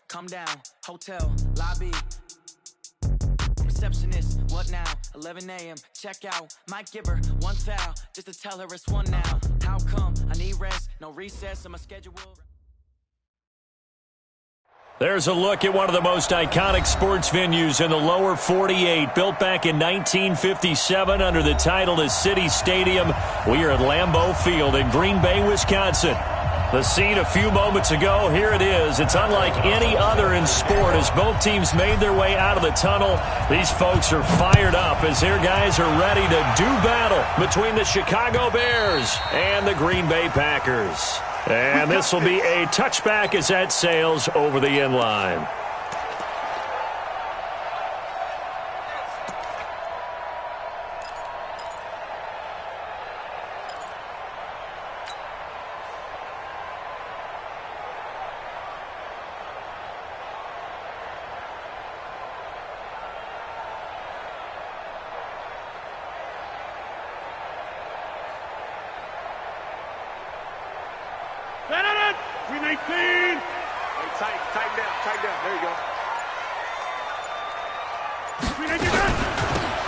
Come down, hotel, lobby. Receptionist, what now? 11 a.m., check out. Might give her one foul, just to tell her it's one now. How come? I need rest, no recess on my schedule. There's a look at one of the most iconic sports venues in the lower 48, built back in 1957 under the title of City Stadium. We are at Lambeau Field in Green Bay, Wisconsin. The scene a few moments ago, here it is. It's unlike any other in sport as both teams made their way out of the tunnel. These folks are fired up as their guys are ready to do battle between the Chicago Bears and the Green Bay Packers. And this will be a touchback as that sails over the end line.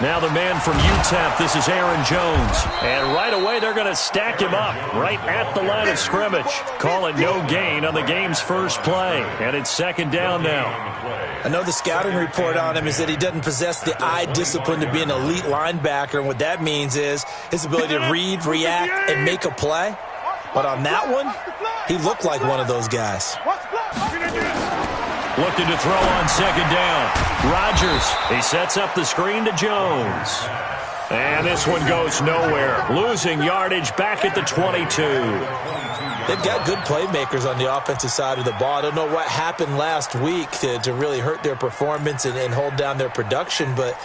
Now the man from UTEP, this is Aaron Jones. And right away they're going to stack him up right at the line of scrimmage. Call it no gain on the game's first play. And it's second down now. I know the scouting report on him is that he doesn't possess the eye discipline to be an elite linebacker. And what that means is his ability to read, react, and make a play. But on that one, he looked like one of those guys. Looking to throw on second down. Rodgers, he sets up the screen to Jones. And this one goes nowhere. Losing yardage back at the 22. They've got good playmakers on the offensive side of the ball. I don't know what happened last week to really hurt their performance and hold down their production, but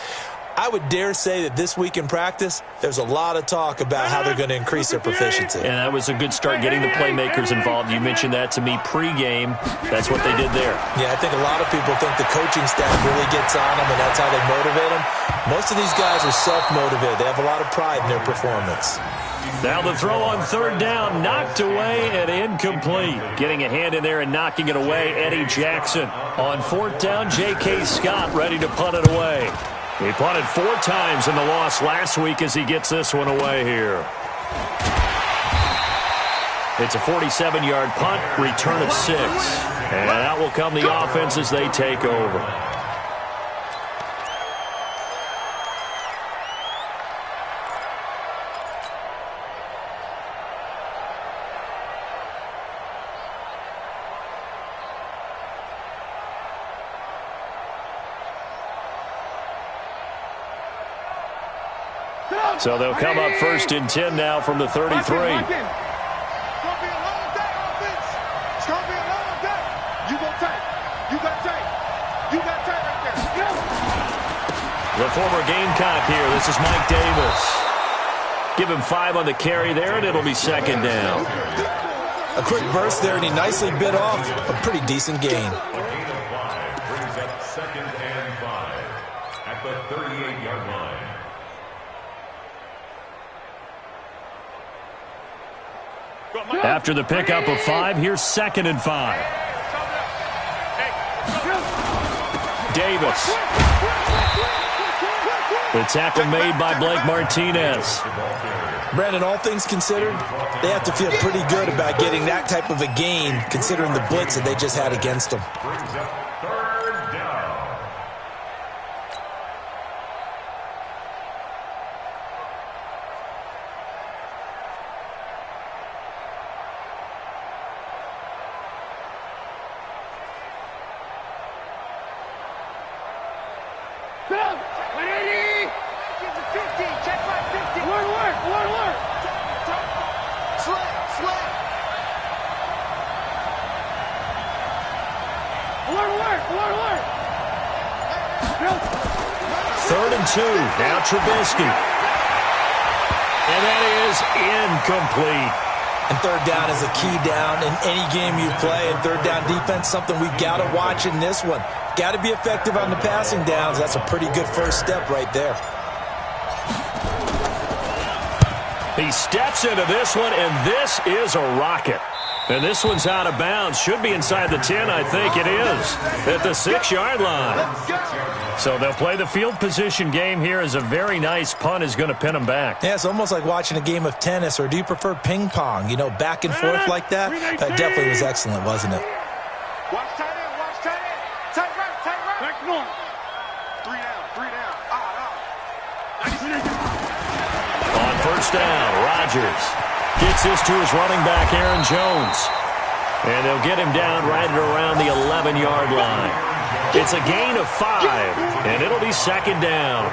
I would dare say that this week in practice, there's a lot of talk about how they're going to increase their proficiency. And that was a good start getting the playmakers involved. You mentioned that to me pregame. That's what they did there. Yeah, I think a lot of people think the coaching staff really gets on them, and that's how they motivate them. Most of these guys are self-motivated. They have a lot of pride in their performance. Now the throw on third down, knocked away and incomplete. Getting a hand in there and knocking it away, Eddie Jackson. On fourth down, J.K. Scott ready to punt it away. He punted 4 times in the loss last week as he gets this one away here. It's a 47-yard punt, return of 6. And out will come the offense as they take over. So they'll come up first and 10 now from the 33. It's going to be a long day, offense. It's going to be a long day. You go tight. You got tight. You got tight right there. The former Gamecock here. This is Mike Davis. Give him 5 on the carry there, and it'll be second down. A quick burst there, and he nicely bit off a pretty decent gain. Brings up second and 5 at the 38-yard line. After the pickup of 5, here's second and 5. Davis. The tackle made by Blake Martinez. Brandon, all things considered, they have to feel pretty good about getting that type of a gain considering the blitz that they just had against them. Third and 2. Now Trubisky. And that is incomplete. And third down is a key down in any game you play. And third down defense, something we've got to watch in this one. Got to be effective on the passing downs. That's a pretty good first step right there. He steps into this one, and this is a rocket. And this one's out of bounds. Should be inside the 10, I think it is, at the 6-yard line. So they'll play the field position game here as a very nice punt is going to pin them back. Yeah, it's almost like watching a game of tennis, or do you prefer ping pong? You know, back and forth like that? That definitely was excellent, wasn't it? Watch tight end, watch tight end. Tight right, tight right. Back north. Three down. On first down, Rodgers gets this to his running back, Aaron Jones. And they'll get him down right at around the 11-yard line. It's a gain of 5, and it'll be second down.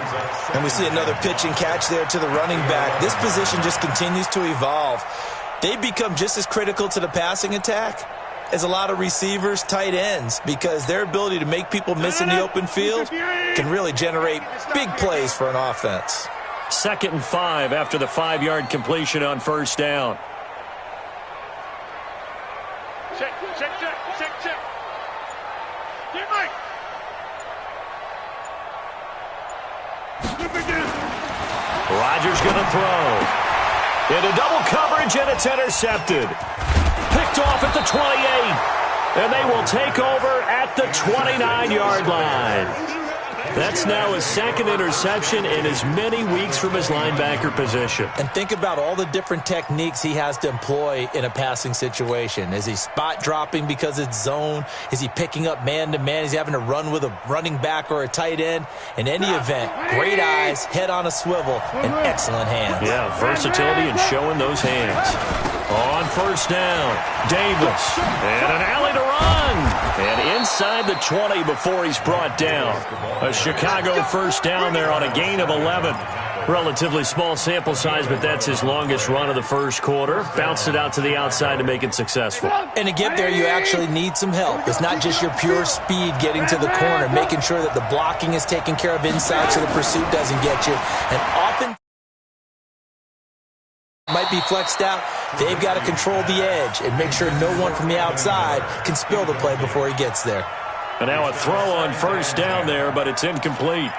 And we see another pitch and catch there to the running back. This position just continues to evolve. They become just as critical to the passing attack as a lot of receivers, tight ends, because their ability to make people miss in the open field can really generate big plays for an offense. 2nd and 5 after the 5-yard completion on first down. Check. Get Mike. Rodgers going to throw. Into double coverage, and it's intercepted. Picked off at the 28. And they will take over at the 29-yard line. That's now his 2nd interception in as many weeks from his linebacker position. And think about all the different techniques he has to employ in a passing situation. Is he spot dropping because it's zone? Is he picking up man-to-man? Is he having to run with a running back or a tight end? In any event, great eyes, head on a swivel, and excellent hands. Yeah, versatility and showing those hands. On first down, Davis. And an alley to run. And inside the 20 before he's brought down. A Chicago first down there on a gain of 11. Relatively small sample size, but that's his longest run of the first quarter. Bounced it out to the outside to make it successful. And to get there, you actually need some help. It's not just your pure speed getting to the corner, making sure that the blocking is taken care of inside so the pursuit doesn't get you. And often might be flexed out. They've got to control the edge and make sure no one from the outside can spill the play before he gets there. And now a throw on first down there, but it's incomplete.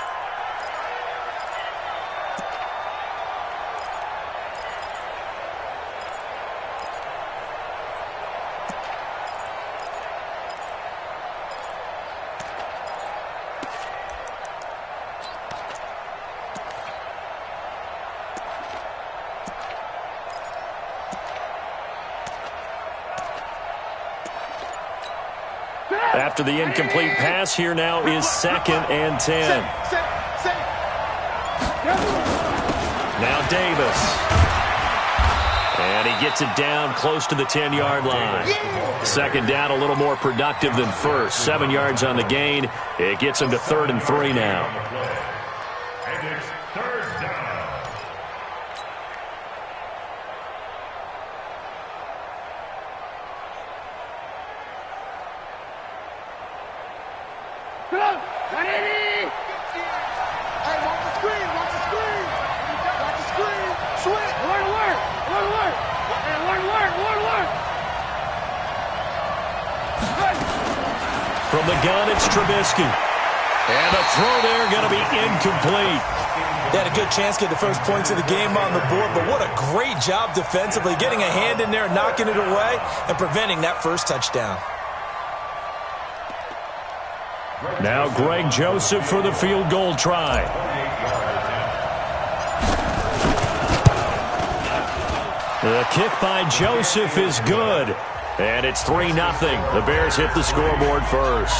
After the incomplete pass, here now is 2nd and 10. Now Davis. And he gets it down close to the 10-yard line. 2nd down, a little more productive than first. 7 yards on the gain. It gets him to 3rd and 3 now. And it's 3rd down. From the gun, it's Trubisky. And the throw there going to be incomplete. They had a good chance to get the first points of the game on the board, but what a great job defensively, getting a hand in there, knocking it away, and preventing that first touchdown. Now Greg Joseph for the field goal try. The kick by Joseph is good. And it's 3-0. The Bears hit the scoreboard first.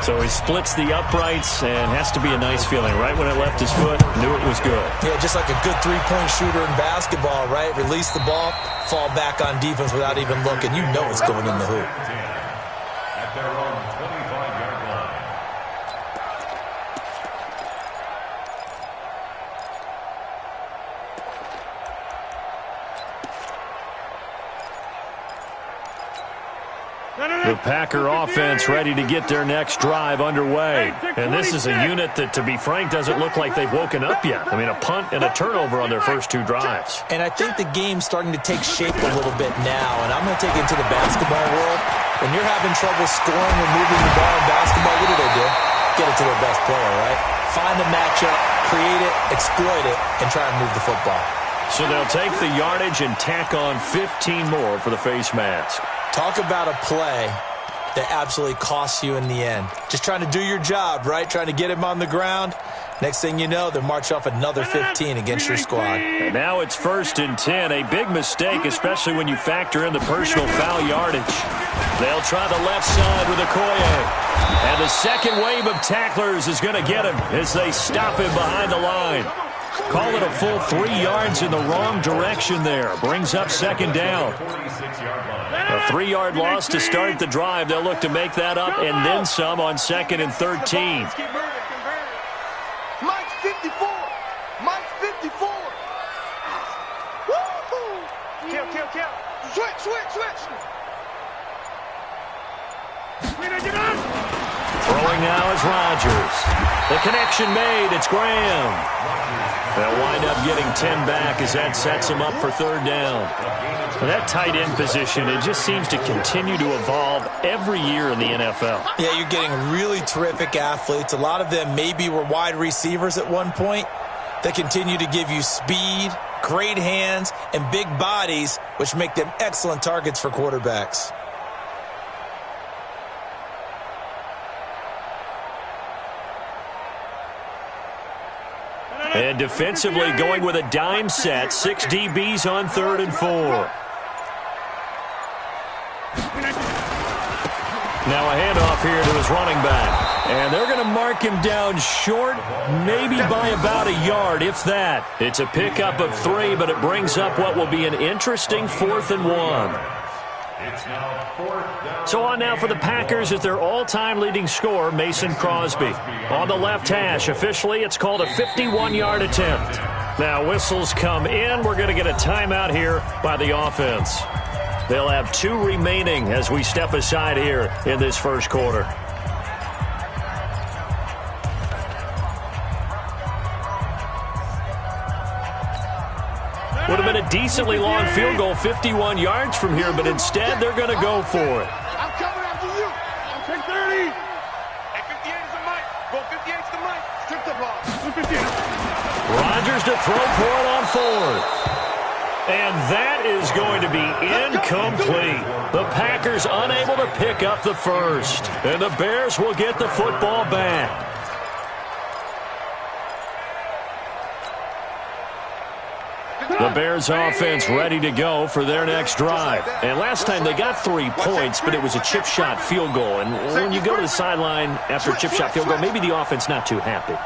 So he splits the uprights and has to be a nice feeling. Right when it left his foot, knew it was good. Yeah, just like a good three-point shooter in basketball, right? Release the ball, fall back on defense without even looking. You know it's going in the hoop. At their own 25-yard line. The Packer offense ready to get their next drive underway. And this is a unit that, to be frank, doesn't look like they've woken up yet. I mean, a punt and a turnover on their first 2 drives. And I think the game's starting to take shape a little bit now. And I'm going to take it into the basketball world. When you're having trouble scoring or moving the ball in basketball, what do? Get it to their best player, right? Find the matchup, create it, exploit it, and try and move the football. So they'll take the yardage and tack on 15 more for the face mask. Talk about a play that absolutely costs you in the end. Just trying to do your job, right? Trying to get him on the ground. Next thing you know, they'll march off another 15 against your squad. And now it's 1st and 10. A big mistake, especially when you factor in the personal foul yardage. They'll try the left side with Okoye. And the second wave of tacklers is going to get him as they stop him behind the line. Call it a full 3 yards in the wrong direction there. Brings up 2nd down. A 3-yard loss to start the drive. They'll look to make that up and then some on 2nd and 13. Mike's 54. Mike's 54. Woo-hoo. Kill. Switch. Throwing now is Rodgers. The connection made. It's Graham. They'll wind up getting 10 back as that sets them up for 3rd down. That tight end position, it just seems to continue to evolve every year in the NFL. Yeah, you're getting really terrific athletes. A lot of them maybe were wide receivers at one point. They continue to give you speed, great hands, and big bodies, which make them excellent targets for quarterbacks. And defensively going with a dime set. 6 DBs on 3rd and 4. Now a handoff here to his running back. And they're going to mark him down short, maybe by about a yard, if that. It's a pickup of 3, but it brings up what will be an interesting 4th and 1. It's now 4th down. So on now for the Packers is their all-time leading scorer, Mason Crosby. On the left hash, officially it's called a 51-yard attempt. Now whistles come in. We're going to get a timeout here by the offense. They'll have 2 remaining as we step aside here in this first quarter. Would have been a decently long field goal, 51 yards from here, but instead they're going to go for it. I'm coming after you. I'm take 30. Hey, 58 is the mic. Go 58 is the mic. Strip the ball. 58. Rodgers to throw for it on 4th. And that is going to be incomplete. The Packers unable to pick up the first. And the Bears will get the football back. The Bears offense ready to go for their next drive. And last time they got 3 points, but it was a chip shot field goal. And when you go to the sideline after a chip shot field goal, maybe the offense not too happy.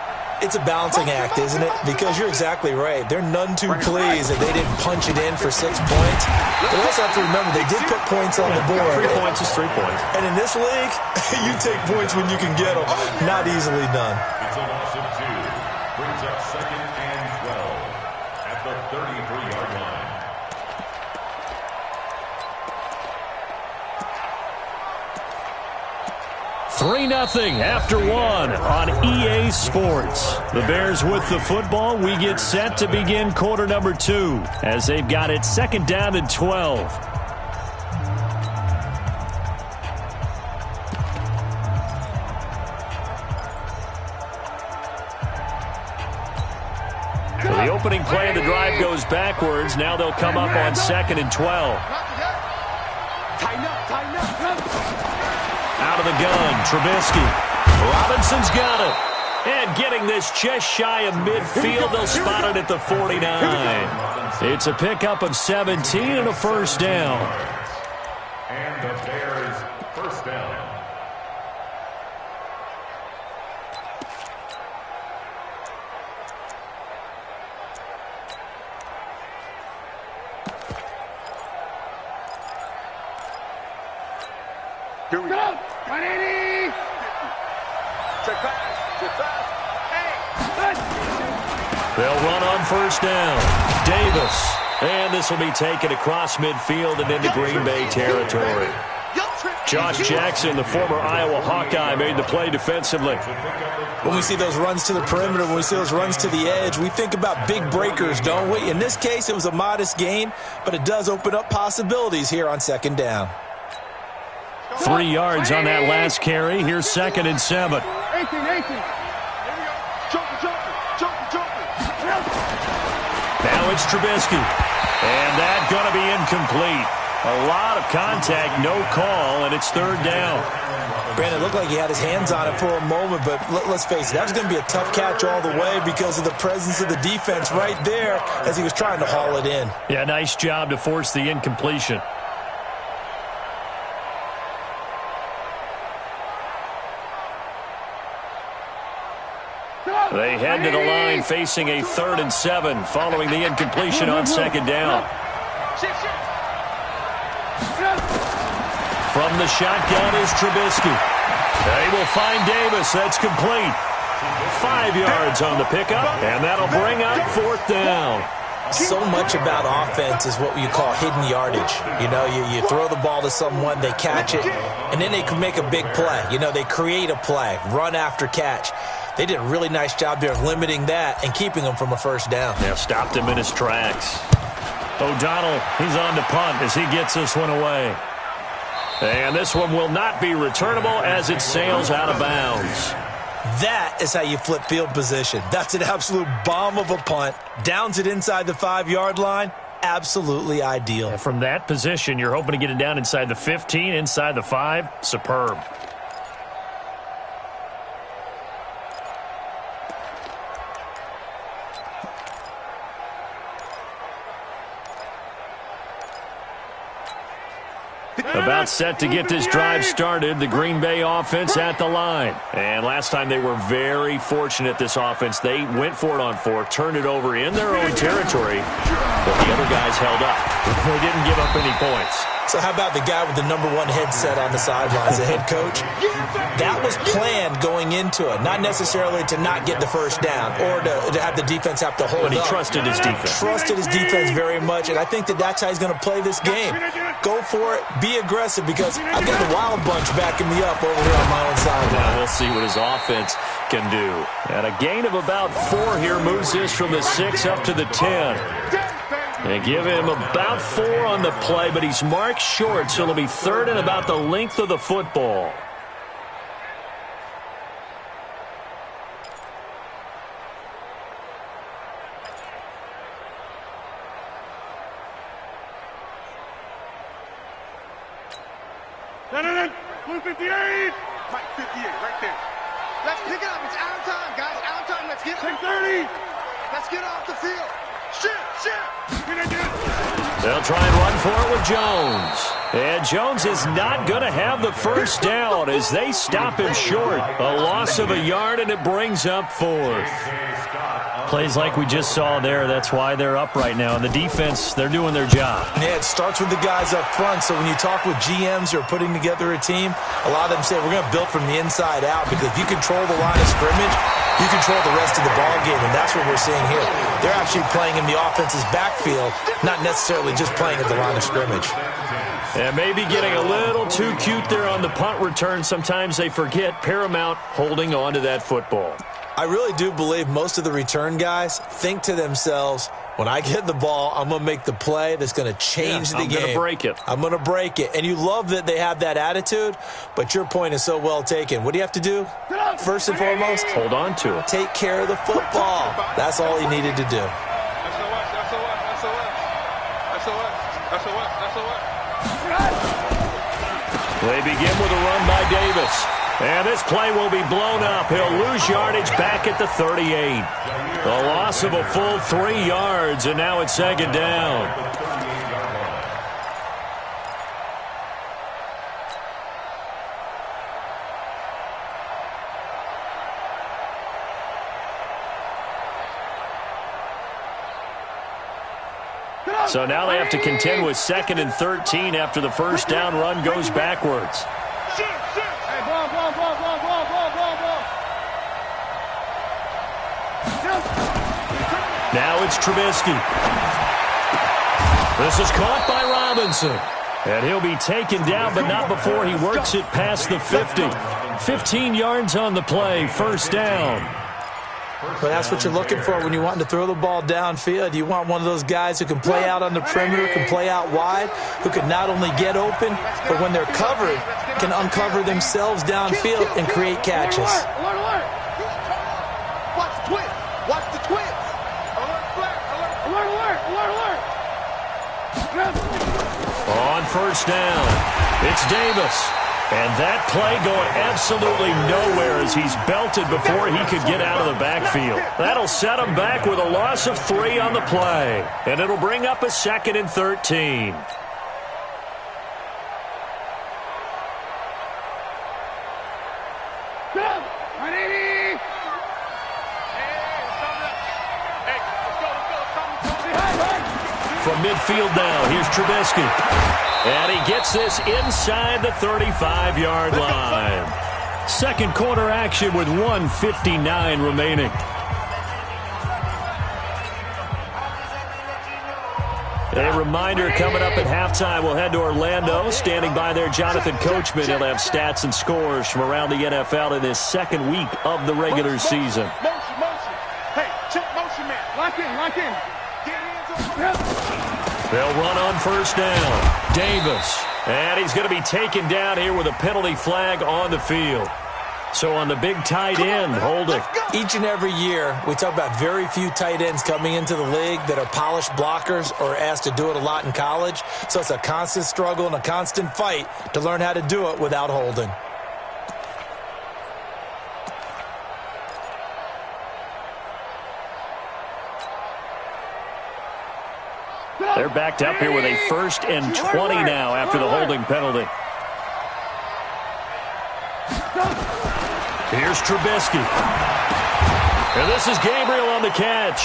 It's a balancing act, isn't it? Because you're exactly right. They're none too pleased that they didn't punch it in for 6 points. But also have to remember, they did put points on the board. 3 points is 3 points. And in this league, you take points when you can get them. Not easily done. It's a loss of 2. Brings up 2nd and 12 at the 33-yard line. $3-0 after 1 on EA Sports. The Bears with the football. We get set to begin quarter number 2 as they've got it 2nd down and 12. So the opening play of the drive goes backwards. Now they'll come up on 2nd and 12. Tighten up. Out of the gun, Trubisky. Robinson's got it. And getting this just shy of midfield, they'll spot it at the 49. It's a pickup of 17 and a first down. And the Bears first down. Here we go. 180. Check pass. Hey. They'll run on first down. Davis. And this will be taken across midfield and into Green Bay territory. Josh Jackson, the former Iowa Hawkeye, made the play defensively. When we see those runs to the perimeter, when we see those runs to the edge, we think about big breakers, don't we? In this case, it was a modest gain, but it does open up possibilities here on 2nd down. 3 yards on that last carry. Here's 2nd and 7. 18. Now Now it's Trubisky. And that's going to be incomplete. A lot of contact, no call, and it's third down. Brandon, it looked like he had his hands on it for a moment, but let's face it, that was going to be a tough catch all the way because of the presence of the defense right there as he was trying to haul it in. Yeah, nice job to force the incompletion. They head to the line facing a 3rd and 7 following the incompletion on second down. From the shotgun is Trubisky. They will find Davis. That's complete. 5 yards on the pickup, and that'll bring up 4th down. So much about offense is what you call hidden yardage. You know, you throw the ball to someone, they catch it, and then they can make a big play. You know, they create a play, run after catch. They did a really nice job there of limiting that and keeping him from a first down. Yeah, stopped him in his tracks. O'Donnell, he's on to punt as he gets this one away. And this one will not be returnable as it sails out of bounds. That is how you flip field position. That's an absolute bomb of a punt. Downs it inside the 5-yard line. Absolutely ideal. And from that position, you're hoping to get it down inside the 15, inside the 5. Superb. About set to get this drive started, the Green Bay offense at the line. And last time they were very fortunate, this offense. They went for it on 4, turned it over in their own territory, but the other guys held up. They didn't give up any points. So how about the guy with the #1 headset on the sidelines, the head coach? That was planned going into it, not necessarily to not get the first down or to have the defense have to hold up. But he trusted his defense. Trusted his defense very much, and I think that's how he's going to play this game. Go for it, be aggressive, because I've got the Wild Bunch backing me up over here on my own sideline. Now we'll see what his offense can do. And a gain of about 4 here moves this from the 6 up to the 10. They give him about 4 on the play, but he's marked short, so it'll be 3rd and about the length of the football. No. Blue 58. Mike 58, right there. Let's pick it up. It's out of time, guys. Out of time. Let's get 6:30. Let's get off the field. Shit. They'll try and run for it with Jones. And Jones is not going to have the first down as they stop him short. A loss of a yard, and it brings up 4th. Plays like we just saw there. That's why they're up right now. And the defense, they're doing their job. Yeah, it starts with the guys up front. So when you talk with GMs who are putting together a team, a lot of them say we're going to build from the inside out, because if you control the line of scrimmage, you control the rest of the ball game, and that's what we're seeing here. They're actually playing in the offense's backfield, not necessarily just playing at the line of scrimmage. And maybe getting a little too cute there on the punt return. Sometimes they forget Paramount holding on to that football. I really do believe most of the return guys think to themselves, when I get the ball, I'm going to make the play that's going to change the game. I'm going to break it. I'm going to break it. And you love that they have that attitude, but your point is so well taken. What do you have to do? First and foremost, hold on to it. Take care of the football. That's all he needed to do. They begin with a run by Davis. And this play will be blown up. He'll lose yardage back at the 38. A loss of a full 3 yards, and now it's 2nd down. So now they have to contend with 2nd and 13 after the first down run goes backwards. Now it's Trubisky. This is caught by Robinson. And he'll be taken down, but not before he works it past the 50. 15 yards on the play, first down. But that's what you're looking for when you want to throw the ball downfield. You want one of those guys who can play out on the perimeter, can play out wide, who can not only get open, but when they're covered, can uncover themselves downfield and create catches. Watch the twins. Watch the twins. Alert, flag. Alert, alert. On first down, it's Davis. And that play going absolutely nowhere as he's belted before he could get out of the backfield. That'll set him back with a loss of 3 on the play. And it'll bring up a 2nd and 13. From midfield now, here's Trubisky. And he gets this inside the 35-yard line. Second quarter action with 1:59 remaining. A reminder coming up at halftime, we'll head to Orlando. Standing by there, Jonathan Coachman. He'll have stats and scores from around the NFL in his second week of the regular season. Motion. Hey, check motion, man. Lock in. They'll run on first down. Davis. And he's going to be taken down here with a penalty flag on the field. So on the big tight end, holding. Each and every year, we talk about very few tight ends coming into the league that are polished blockers or asked to do it a lot in college. So it's a constant struggle and a constant fight to learn how to do it without holding. They're backed up here with a 1st and 20 now after the holding penalty. Here's Trubisky. And this is Gabriel on the catch.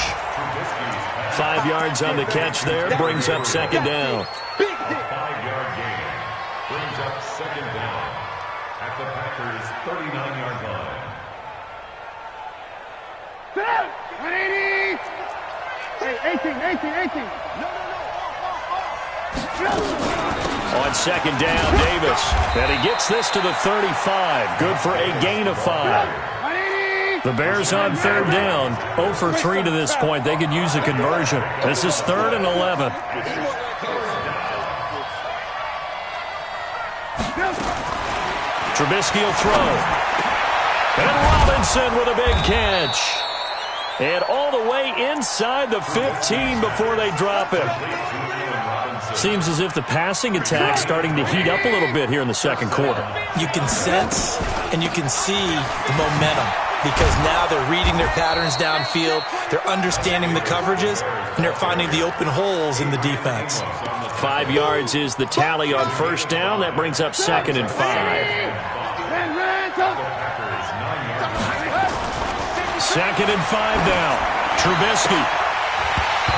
5 yards on the catch there. Brings up 2nd down. 5-yard gain. Brings up 2nd down at the Packers' 39-yard line. 18. On 2nd down, Davis. And he gets this to the 35. Good for a gain of 5. The Bears on 3rd down. 0 for 3 to this point. They could use a conversion. This is 3rd and 11. Trubisky will throw. And Robinson with a big catch. And all the way inside the 15 before they drop him. Seems as if the passing attack's starting to heat up a little bit here in the second quarter. You can sense and you can see the momentum because now they're reading their patterns downfield, they're understanding the coverages, and they're finding the open holes in the defense. 5 yards is the tally on first down. That brings up 2nd and 5. 2nd and 5 now. Trubisky.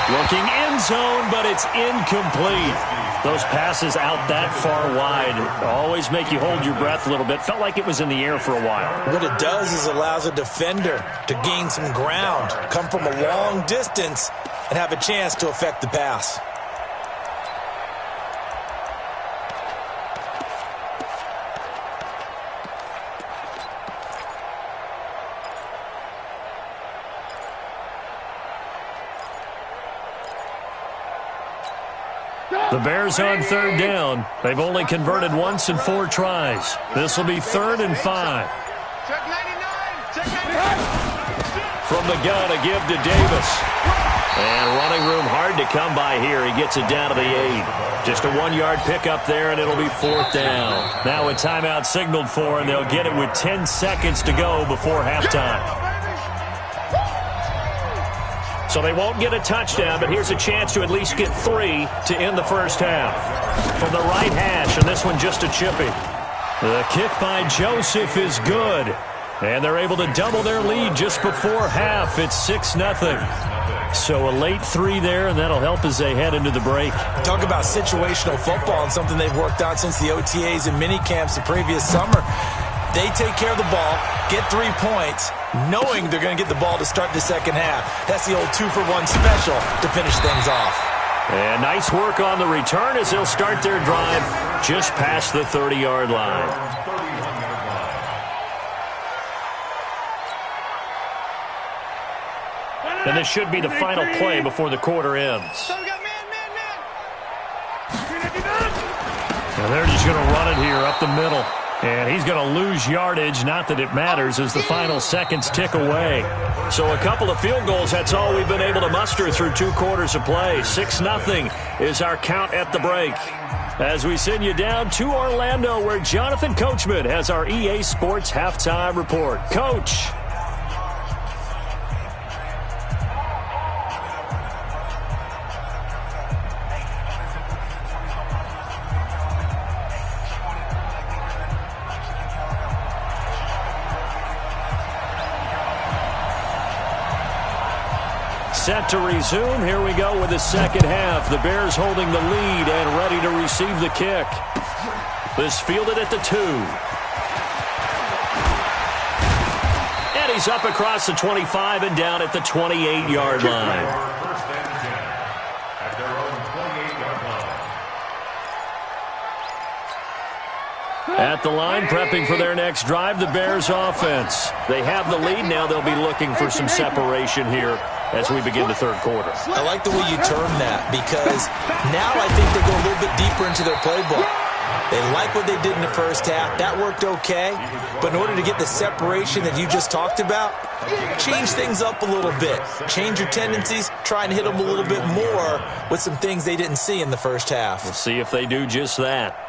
Looking end zone, but it's incomplete. Those passes out that far wide always make you hold your breath a little bit. Felt like it was in the air for a while. What it does is allows a defender to gain some ground, come from a long distance, and have a chance to affect the pass. The Bears on 3rd down. They've only converted once in 4 tries. This will be 3rd and 5. Check 99. Check 99. From the gun, a give to Davis. And running room hard to come by here. He gets it down to the 8. Just a 1-yard pickup there, and it'll be 4th down. Now a timeout signaled for, and they'll get it with 10 seconds to go before halftime. So they won't get a touchdown, but here's a chance to at least get 3 to end the first half. From the right hash, and this one just a chippy. The kick by Joseph is good. And they're able to double their lead just before half. It's 6-0. So a late 3 there, and that'll help as they head into the break. Talk about situational football and something they've worked on since the OTAs and mini camps the previous summer. They take care of the ball, get 3 points, knowing they're going to get the ball to start the second half. That's the old 2-for-1 special to finish things off. And nice work on the return as they'll start their drive just past the 30-yard line. And this should be the final play before the quarter ends. And they're just going to run it here up the middle. And he's going to lose yardage, not that it matters, as the final seconds tick away. So a couple of field goals, that's all we've been able to muster through 2 quarters of play. 6-0 is our count at the break. As we send you down to Orlando, where Jonathan Coachman has our EA Sports Halftime Report. Coach. Set to resume. Here we go with the second half. The Bears holding the lead and ready to receive the kick. This fielded at the 2. And he's up across the 25 and down at the 28-yard line. First and 10 at their own 28-yard line. At the line, prepping for their next drive, the Bears offense. They have the lead now. They'll be looking for some separation here as we begin the third quarter. I like the way you term that, because now I think they go a little bit deeper into their playbook. They like what they did in the first half. That worked okay. But in order to get the separation that you just talked about, change things up a little bit. Change your tendencies. Try and hit them a little bit more with some things they didn't see in the first half. We'll see if they do just that.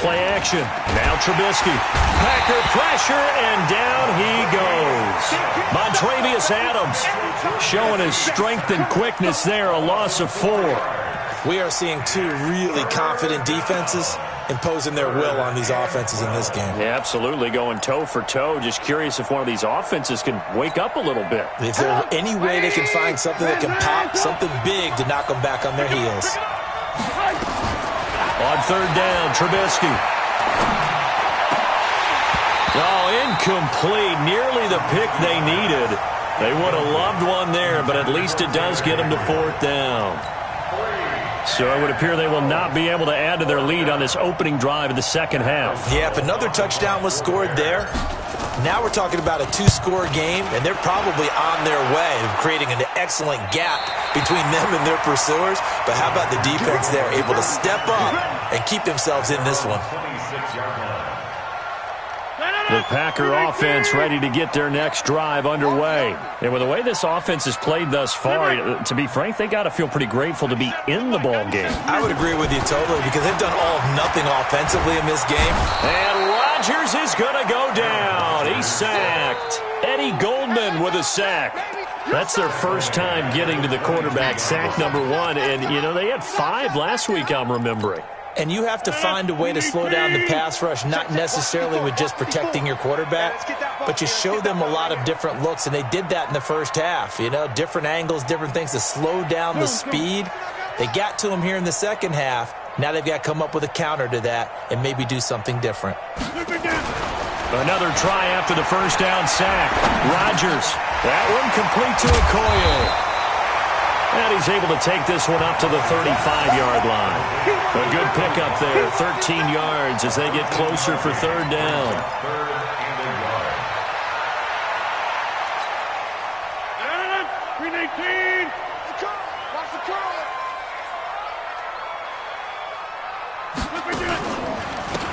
Play action. Now Trubisky. Packer pressure, and down he goes. Montravius Adams showing his strength and quickness there, a loss of 4. We are seeing 2 really confident defenses imposing their will on these offenses in this game. Yeah, absolutely, going toe for toe. Just curious if one of these offenses can wake up a little bit. If there's any way they can find something that can pop, something big to knock them back on their heels. On third down, Trubisky. Oh, incomplete. Nearly the pick they needed. They would have loved one there, but at least it does get them to 4th down. So it would appear they will not be able to add to their lead on this opening drive in the second half. Yeah, if another touchdown was scored there, now we're talking about a 2-score game, and they're probably on their way of creating an excellent gap between them and their pursuers. But how about the defense there, able to step up and keep themselves in this one? 26-yard line. The Packer offense ready to get their next drive underway. And with the way this offense has played thus far, to be frank, they got to feel pretty grateful to be in the ball game. I would agree with you totally, because they've done all of nothing offensively in this game. And Rodgers is going to go down. He's sacked. Eddie Goldman with a sack. That's their first time getting to the quarterback, sack number 1. And, you know, they had 5 last week, I'm remembering. And you have to find a way to slow down the pass rush, not necessarily with just protecting your quarterback, but you show them a lot of different looks, and they did that in the first half. You know, different angles, different things to slow down the speed. They got to him here in the second half. Now they've got to come up with a counter to that and maybe do something different. Another try after the first down sack. Rodgers, that one complete to Okoye. And he's able to take this one up to the 35-yard line. A good pickup there, 13 yards as they get closer for third down. Third and a yard. 319. Watch the curl.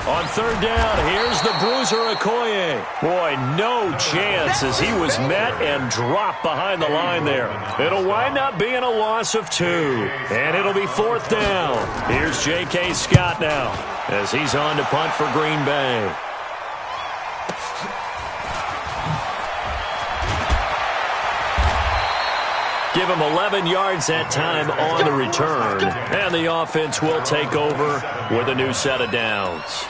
On third down, here's the bruiser Okoye. Boy, no chance as he was met and dropped behind the line there. It'll wind up being a loss of 2. And it'll be 4th down. Here's J.K. Scott now as he's on to punt for Green Bay. Give him 11 yards that time on the return. And the offense will take over with a new set of downs.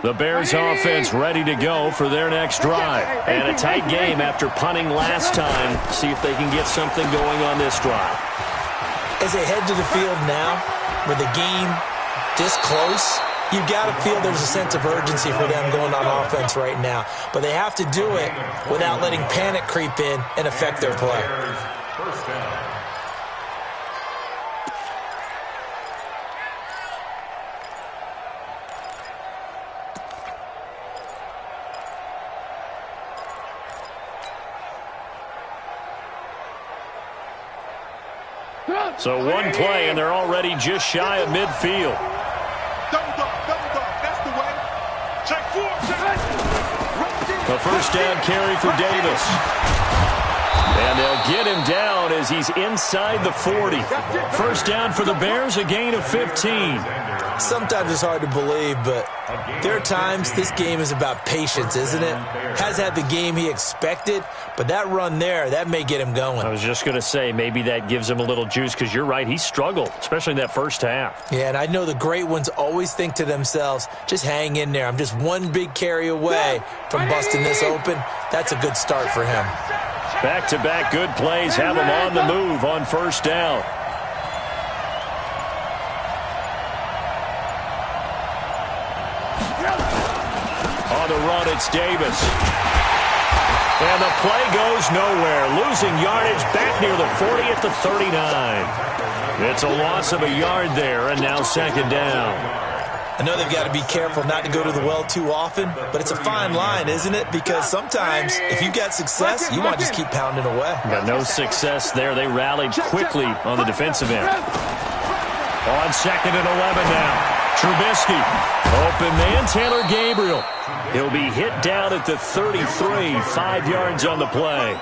The Bears offense ready to go for their next drive. And a tight game after punting last time. See if they can get something going on this drive. As they head to the field now, with the game this close, you've got to feel there's a sense of urgency for them going on offense right now. But they have to do it without letting panic creep in and affect their play. First down. So one play, and they're already just shy of midfield. Double dog, that's the way. Check 4, check. A first down carry for Davis. And they'll get him down as he's inside the 40. First down for the Bears, a gain of 15. Sometimes it's hard to believe, but there are times this game is about patience, isn't it? Has had the game he expected, but that run there, that may get him going. I was just going to say, maybe that gives him a little juice, because you're right, he struggled, especially in that first half. Yeah, and I know the great ones always think to themselves, just hang in there. I'm just one big carry away from busting this open. That's a good start for him. Back-to-back good plays have him on the move on first down. On the run, it's Davis. And the play goes nowhere. Losing yardage back near the 40 at the 39. It's a loss of a yard there, and now second down. I know they've got to be careful not to go to the well too often, but it's a fine line, isn't it? Because sometimes, if you've got success, you want to just keep pounding away. But no success there. They rallied quickly on the defensive end. On second and 11 now. Trubisky. Open man, Taylor Gabriel. He'll be hit down at the 33, 5 yards on the play.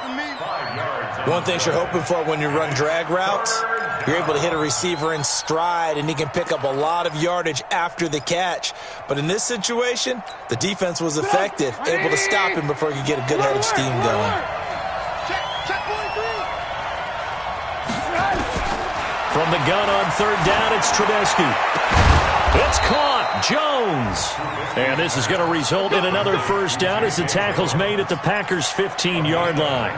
One thing you're hoping for when you run drag routes, you're able to hit a receiver in stride, and he can pick up a lot of yardage after the catch. But in this situation, the defense was effective, able to stop him before he could get a good head of steam going. From the gun on third down, it's Trubisky. It's caught. Jones. And this is going to result in another first down as the tackle's made at the Packers' 15-yard line.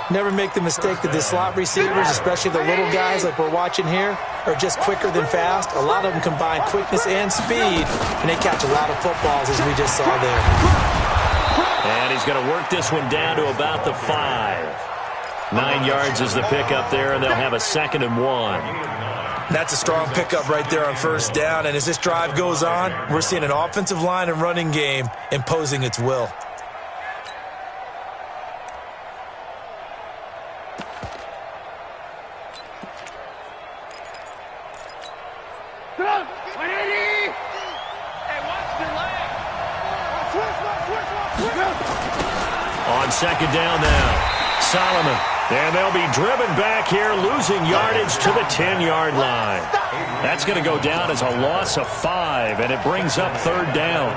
Never make the mistake that the slot receivers, especially the little guys like we're watching here, are just quicker than fast. A lot of them combine quickness and speed, and they catch a lot of footballs, as we just saw there. And he's going to work this one down to about the 5. 9 yards is the pickup there, and they'll have a 2nd and 1. That's a strong pickup right there on first down, and as this drive goes on, we're seeing an offensive line and running game imposing its will. On second down now, Solomon. And they'll be driven back here, losing yardage to the 10-yard line. That's going to go down as a loss of 5, and it brings up third down.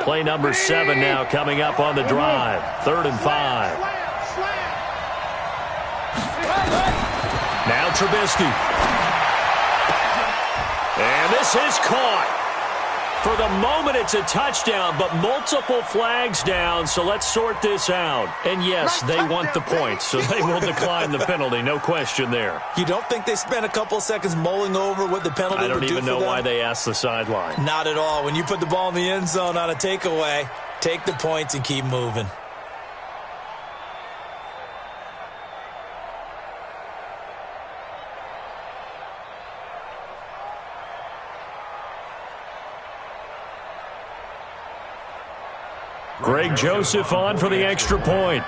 Play number 7 now coming up on the drive. 3rd and 5. Now Trubisky. And this is caught. For the moment, it's a touchdown, but multiple flags down, so let's sort this out. And yes, they want the points, so they will decline the penalty, no question there. You don't think they spent a couple seconds mulling over what the penalty would do for them? I don't even know why they asked the sideline. Not at all. When you put the ball in the end zone on a takeaway, take the points and keep moving. Greg Joseph on for the extra point.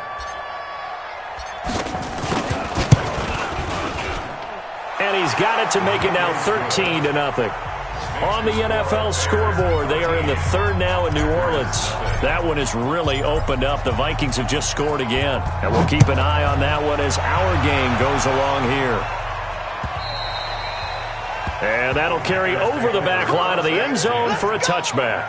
And he's got it to make it now 13-0. On the NFL scoreboard, they are in the 3rd now in New Orleans. That one is really opened up. The Vikings have just scored again. And we'll keep an eye on that one as our game goes along here. And that'll carry over the back line of the end zone for a touchback.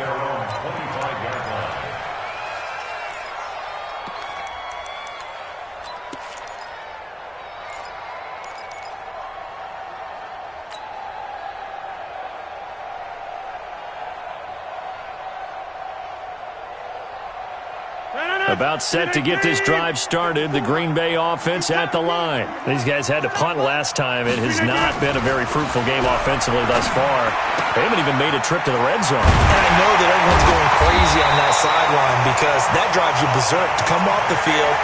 A About set to get this drive started, the Green Bay offense at the line. These guys had to punt last time. It has not been a very fruitful game offensively thus far. They haven't even made a trip to the red zone. And I know that everyone's going crazy on that sideline because that drives you berserk to come off the field,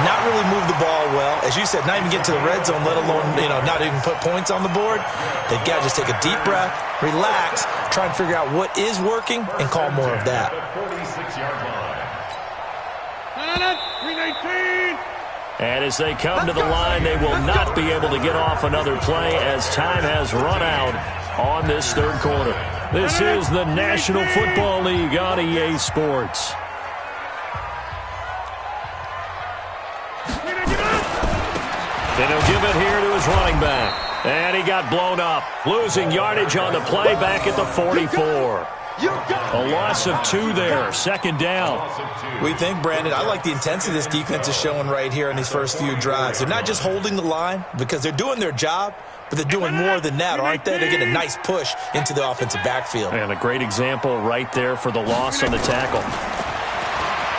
not really move the ball well. As you said, not even get to the red zone, let alone, not even put points on the board. They've got to just take a deep breath, relax, try and figure out what is working, and call more of that. 46-yard line. And as they come to the line, they will not be able to get off another play as time has run out on this third quarter. This is the National Football League on EA Sports. And he'll give it here to his running back. And he got blown up, losing yardage on the play back at the 44. A loss of 2 there, second down. We think, Brandon, I like the intensity this defense is showing right here in these first few drives. They're not just holding the line because they're doing their job, but they're doing more than that, aren't they? They're getting a nice push into the offensive backfield. And a great example right there for the loss on the tackle.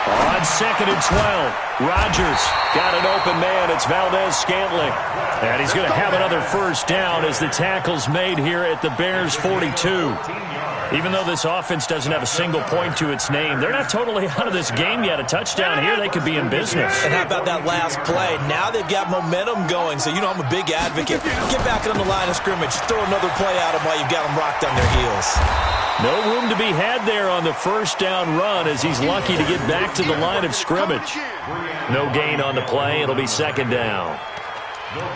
On 2nd and 12, Rodgers got an open man. It's Valdez-Scantling. And he's going to have another first down as the tackle's made here at the Bears' 42. Even though this offense doesn't have a single point to its name, they're not totally out of this game yet. A touchdown here, they could be in business. And how about that last play? Now they've got momentum going, so I'm a big advocate. Get back on the line of scrimmage. Throw another play at them while you've got them rocked on their heels. No room to be had there on the first down run as he's lucky to get back to the line of scrimmage. No gain on the play. It'll be second down.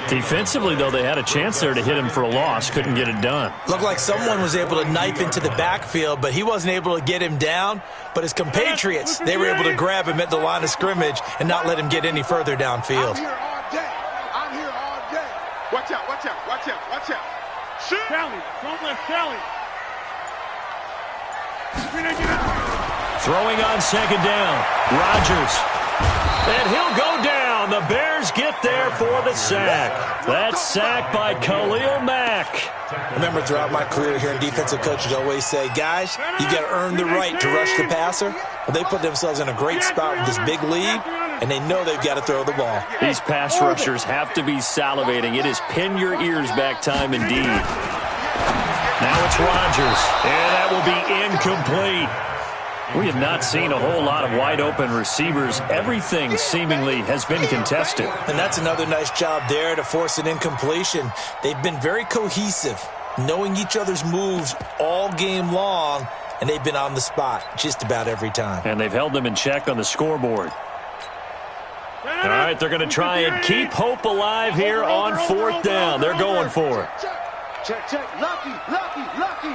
Defensively, though, they had a chance there to hit him for a loss. Couldn't get it done. Looked like someone was able to knife into the backfield, but he wasn't able to get him down. But his compatriots, they were able to grab him at the line of scrimmage and not let him get any further downfield. I'm here all day. I'm here all day. Watch out, watch out, watch out, watch out. Shoot. Kelly, don't let Kelly. Throwing on second down, Rodgers. And he'll go down. The Bears get there for the sack. That sack by Khalil Mack. Remember, throughout my career here in defensive coaches always say, guys, you got to earn the right to rush the passer. Well, they put themselves in a great spot with this big lead, and they know they've got to throw the ball. These pass rushers have to be salivating. It is pin your ears back time indeed. Now it's Rodgers, and that will be incomplete. We have not seen a whole lot of wide-open receivers. Everything seemingly has been contested. And that's another nice job there to force an incompletion. They've been very cohesive, knowing each other's moves all game long, and they've been on the spot just about every time. And they've held them in check on the scoreboard. All right, they're going to try and keep hope alive here on 4th down. They're going for it. Check, check. Lucky, lucky, lucky.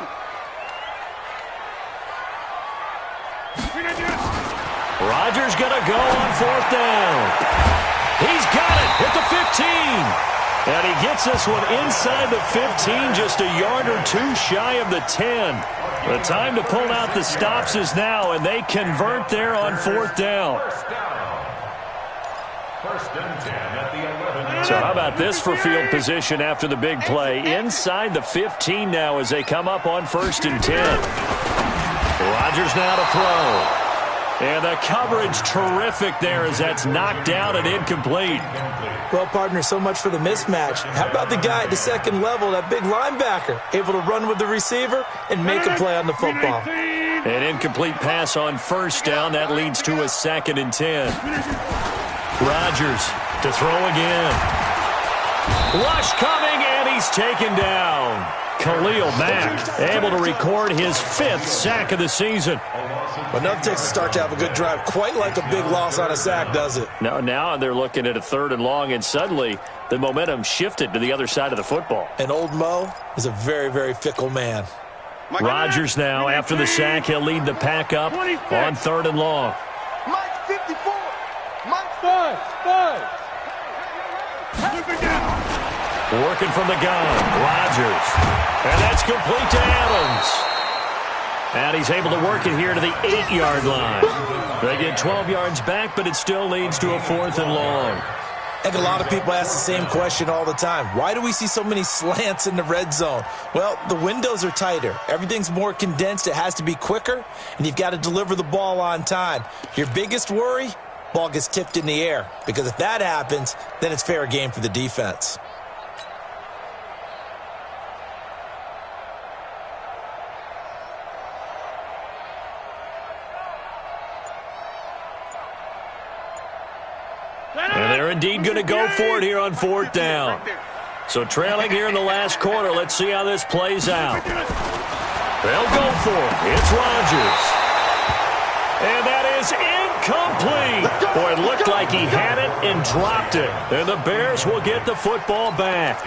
Rodgers going to go on 4th down. He's got it at the 15. And he gets this one inside the 15, just a yard or two shy of the 10. The time to pull out the stops is now, and they convert there on 4th down. First and 10 at the 11. So how about this for field position after the big play? Inside the 15 now as they come up on 1st and 10. Rodgers now to throw. And the coverage terrific there as that's knocked down and incomplete. Well, partner, so much for the mismatch. How about the guy at the second level, that big linebacker, able to run with the receiver and make a play on the football? An incomplete pass on 1st down. That leads to a 2nd and 10. Rodgers to throw again. Rush coming, and he's taken down. Khalil Mack able to record his 5th sack of the season. Well, nothing takes a start to have a good drive quite like a big loss on a sack, does it? Now they're looking at a 3rd and long, and suddenly the momentum shifted to the other side of the football. And old Mo is a very, very fickle man. Rodgers now, after the sack, he'll lead the pack up on 3rd and long. Mike 54. Mike 5. Working from the gun, Rodgers. And that's complete to Adams. And he's able to work it here to the 8-yard line. They get 12 yards back, but it still leads to a 4th and long. I think a lot of people ask the same question all the time. Why do we see so many slants in the red zone? Well, the windows are tighter. Everything's more condensed. It has to be quicker, and you've got to deliver the ball on time. Your biggest worry? ball gets tipped in the air. Because if that happens, then it's fair game for the defense. And they're indeed going to go for it here on 4th down. So trailing here in the last quarter. Let's see how this plays out. They'll go for it. It's Rodgers. And that is incomplete. Boy, it looked like he had it and dropped it. And the Bears will get the football back.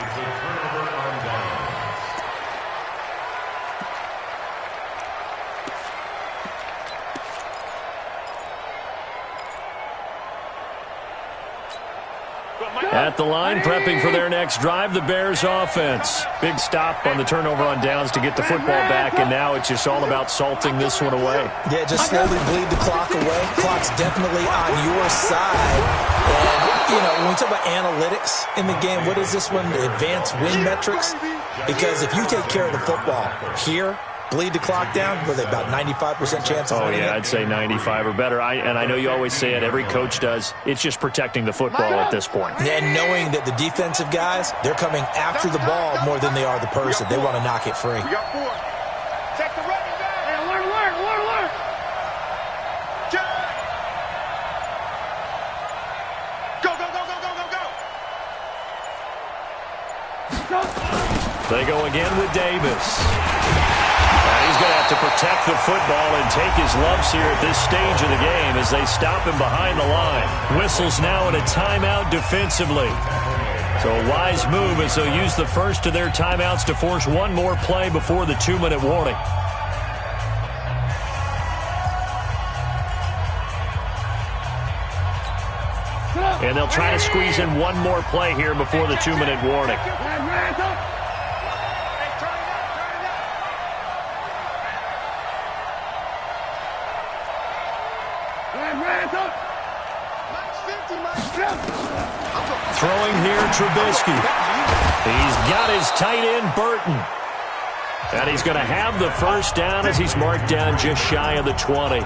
At the line, prepping for their next drive, the Bears offense. Big stop on the turnover on downs to get the football back, and now it's just all about salting this one away. Yeah, just slowly bleed the clock away. Clock's definitely on your side. And, you know, when we talk about analytics in the game, what is this one? The advanced win metrics? Because if you take care of the football here, bleed the clock down, were they about 95% chance of winning it? I'd say 95 or better. And I know you always say it, every coach does. It's just protecting the football at this point. And knowing that the defensive guys, they're coming after the ball more than they are the person. They want to knock it free. We got 4. Check the running back. Hey, alert. Check. Go. They go again with Davis. And he's going to have to protect the football and take his lumps here at this stage of the game as they stop him behind the line. Whistles now in a timeout defensively. So a wise move as they'll use the first of their timeouts to force one more play before the 2-minute warning. And they'll try to squeeze in one more play here before the 2-minute warning. Throwing here, Trubisky. He's got his tight end, Burton. And he's going to have the first down as he's marked down just shy of the 20.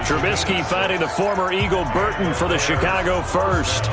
Trubisky finding the former Eagle Burton for the Chicago first.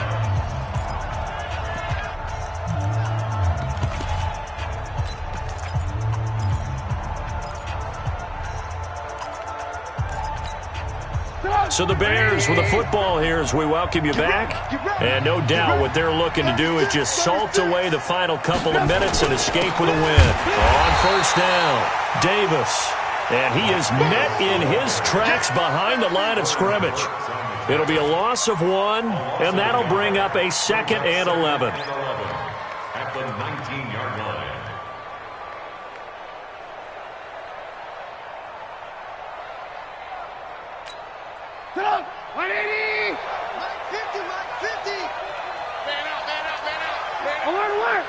So the Bears with the football here as we welcome you back. And no doubt what they're looking to do is just salt away the final couple of minutes and escape with a win. On first down, Davis. And he is met in his tracks behind the line of scrimmage. It'll be a loss of 1, and that'll bring up a 2nd and 11. At the 19-yard line. Sit up! 180! Mike 50, Mike 50! Man out! Alert!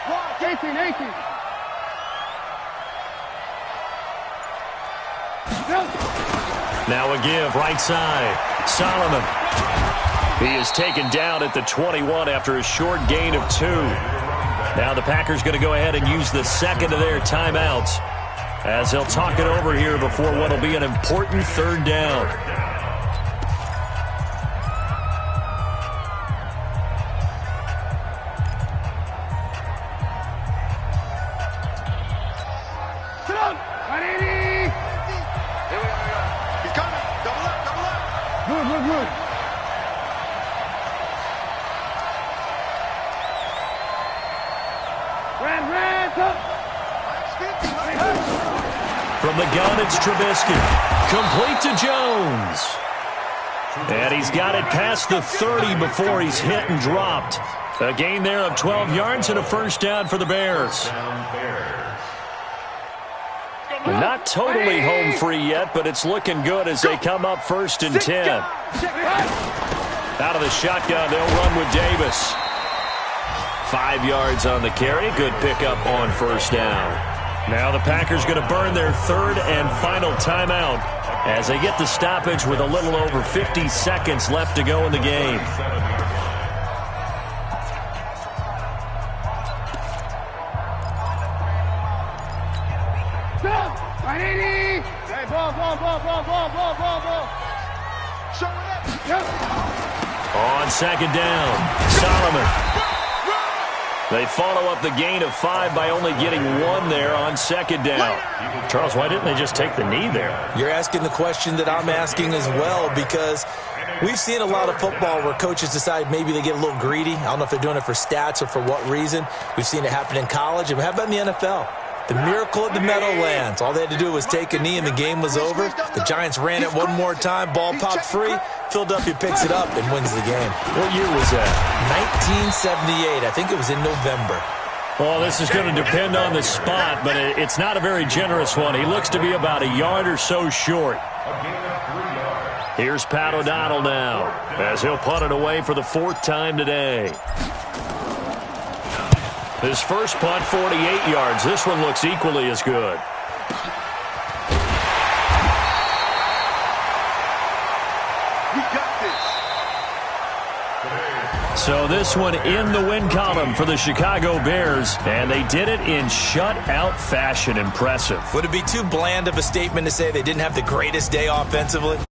Walk! 18! Now a give, right side. Solomon. He is taken down at the 21 after a short gain of 2. Now the Packers going to go ahead and use the second of their timeouts as they'll talk it over here before what will be an important 3rd down. Sit up! 180! Here we go. He's coming. Double up. Good. Red, up. From the gun, it's Trubisky. Complete to Jones. And he's got it past the 30 before he's hit and dropped. A gain there of 12 yards and a first down for the Bears. Not totally home free yet, but it's looking good as they come up 1st and 10. Out of the shotgun, they'll run with Davis. 5 yards on the carry. Good pickup on first down. Now the Packers going to burn their 3rd and final timeout as they get the stoppage with a little over 50 seconds left to go in the game. Stop! 180! Hey, ball. Show second down. Solomon. They follow up the gain of 5 by only getting 1 there on second down. Charles, why didn't they just take the knee there? You're asking the question that I'm asking as well, because we've seen a lot of football where coaches decide maybe they get a little greedy. I don't know if they're doing it for stats or for what reason. We've seen it happen in college. And how about in the NFL? The miracle at the Meadowlands. All they had to do was take a knee and the game was over. The Giants ran it one more time. Ball popped free. Philadelphia picks it up and wins the game. What year was that? 1978. I think it was in November. Well, this is going to depend on the spot, but it's not a very generous one. He looks to be about a yard or so short. Here's Pat O'Donnell now, as he'll punt it away for the 4th time today. His first punt, 48 yards. This one looks equally as good. We got this. So this one in the win column for the Chicago Bears, and they did it in shutout fashion. Impressive. Would it be too bland of a statement to say they didn't have the greatest day offensively?